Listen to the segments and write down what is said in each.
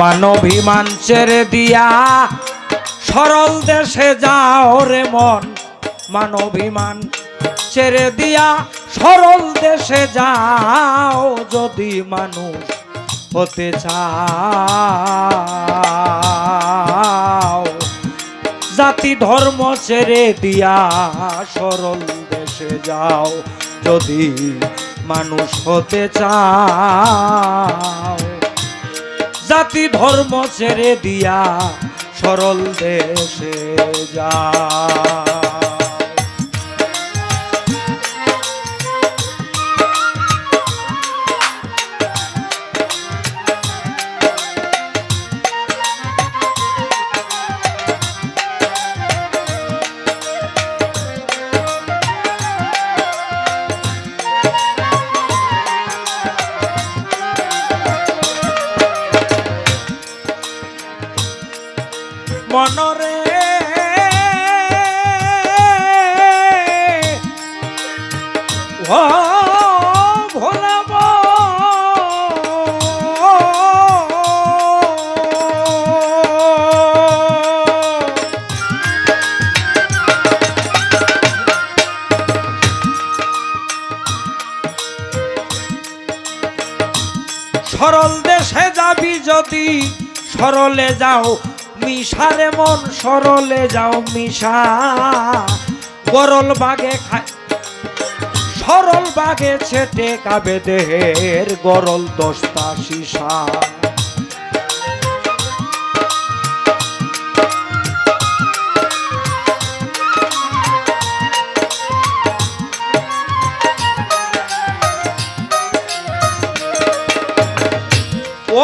মানবিমান ছেড়ে দিয়া সরল দেশে যাও রে মন, মানবিমান ছেড়ে দিয়া সরল দেশে যাও, যদি মানুষ হতে চাও। জাতি ধর্ম ছেড়ে দিয়া সরল দেশে যাও, যদি মানুষ হতে চাও। জাতি ধর্ম ছেড়ে দিয়া সরল দেশে যাও। মনরে ও ভোলাব সরল দেশে যাবি যদি সরলে যাও মিশারে মন, সরলে যাও মিশা। গরল বাগে খায় সরল বাগে ছেটে কাবে দেহের গরল দস্তা শিশা।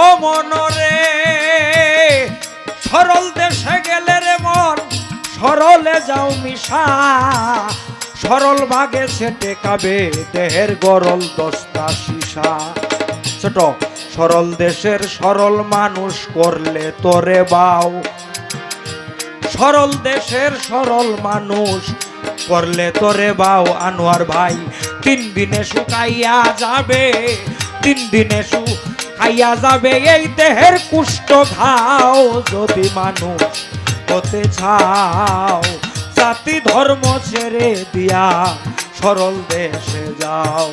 ও মনরে সরল দেশে গেলে রে মন, সরলে যাও মিশা। সরল ভাগে সেটে কাবে দেহের গরল দস্তা শিশা। ছোট সরল দেশের সরল মানুষ করলে তোরে বাও, সরল দেশের সরল মানুষ করলে তোরে বাও। আনোয়ার ভাই 3 দিনে শুকাইয়া যাবে, 3 দিনে খাইয়া যাবে এই দেহের কুষ্ঠ ঘাও, যদি মানুষ হতে চাও। জাতি ধর্ম ছেড়ে দিয়া সরল দেশে যাও।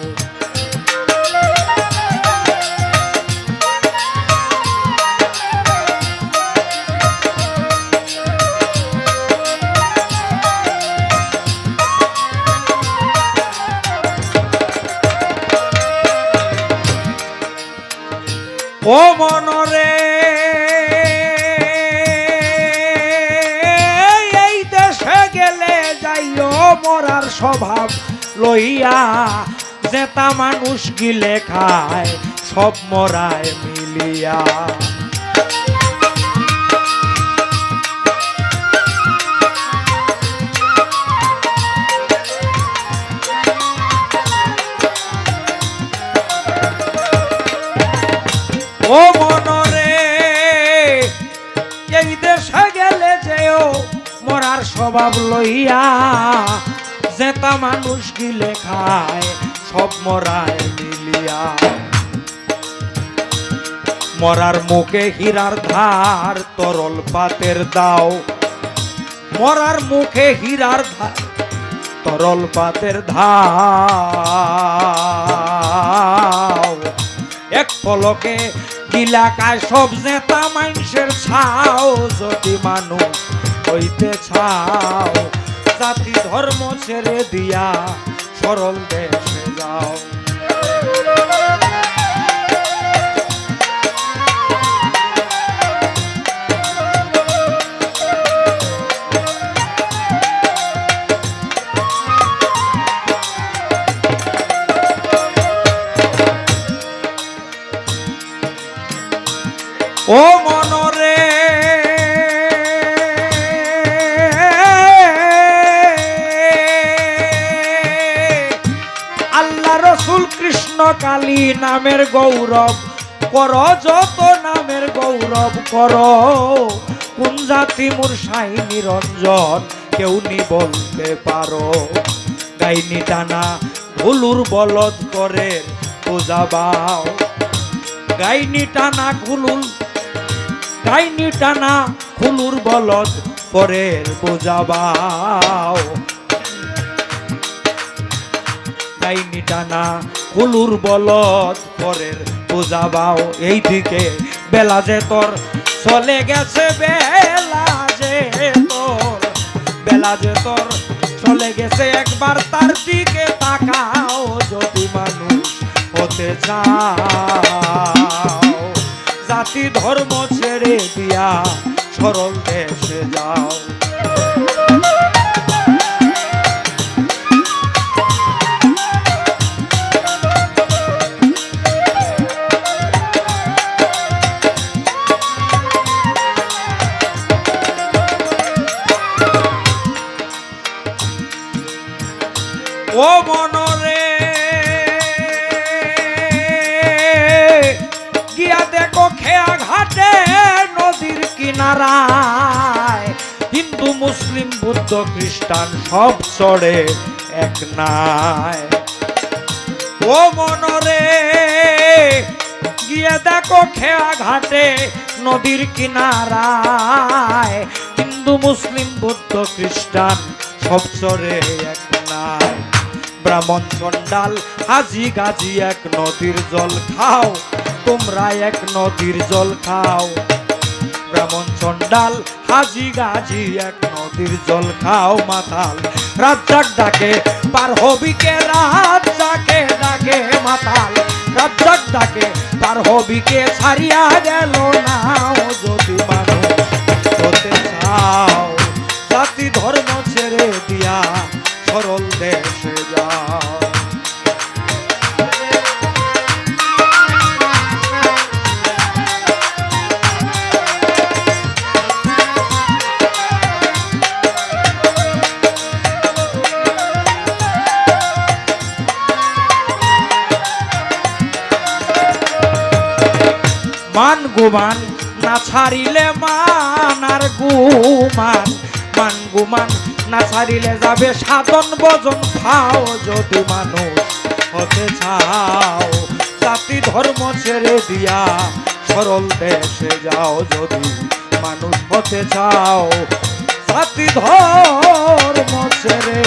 ও মনরে এই দেশে গেলে যাইও মরার স্বভাব লইয়া। জেতা মানুষ গিলে খায় সব মরায় মিলিয়া। ও মনরে এই দেশে গেলে যেও মরার স্বভাব লইয়া। জেতা মানুষ গিলে খায় সব মরায় মিলিয়া। মরার মুখে হীরার ধার তরল পাতের দাও, মরার মুখে হীরার ধার তরল পাতের ধাও। এক পলকে গিলাকায় সব জেতা মানুষের ছাও, যদি মানুষ হইতে চাও। জাতি ধর্ম ছেড়ে দিয়া সরল দেশে যাও। ও মনরে আল্লাহ রসুল কৃষ্ণ কালী নামের গৌরব কর, যত নামের গৌরব কর। কোন জাতি মূর্ষাই নিরঞ্জন কেউ নি বলতে পারো। গাইনি টানা ভুলুর বলদ করে বোঝাবাও। গাইনি টানা ভুলুর ডাইনি টানা খুলুর বলদ পরের বোঝাবাও ডাইনি টানা খুলুর বলদ পরের বোঝাবাও এইদিকে বেলা যে তোর চলে গেছে বেলা যে তোর চলে গেছে একবার তার দিকে তাকাও যদি মানুষ হতে চাও জাতি ধর্ম ছেড়ে দিয়া সরল দেশে যাও ও মনরে গিয়া দেখো খেয়া ঘাটে নদীর কিনারায় হিন্দু মুসলিম বুদ্ধ খ্রিস্টান সব চড়ে এক নাই ও মনরে গিয়া দেখো খেয়া ঘাটে নদীর কিনারায় হিন্দু মুসলিম বুদ্ধ খ্রিস্টান সব চড়ে এক নাই ব্রাহ্মণ চন্ডাল হাজি গাজি এক নদীর জল খাও তোমরা এক নদীর জল খাও ব্রাহ্মণ চন্ডাল হাজি গাজি এক নদীর জল খাও মাতাল রাজ্জাক ডাকে পার হবিকে রাজ্জাকে ডাকে মাতাল রাজ্জাক ডাকে পার হবিকে ছাড়িয়া গেল নাও যদি মানুষ হতে চাও জাতি ধর্ম ছেড়ে দিয়া সরল দেশে যাও মান গুমান না ছাড়িলে মান আর গুমান মান গুমান না ছাড়িলে যাবে সাধন ভজন খাও যদি মানুষ হতে চাও জাতি ধর্ম ছেড়ে দিয়া সরল দেশে যাও যদি মানুষ হতে চাও জাতি ধর্ম ছেড়ে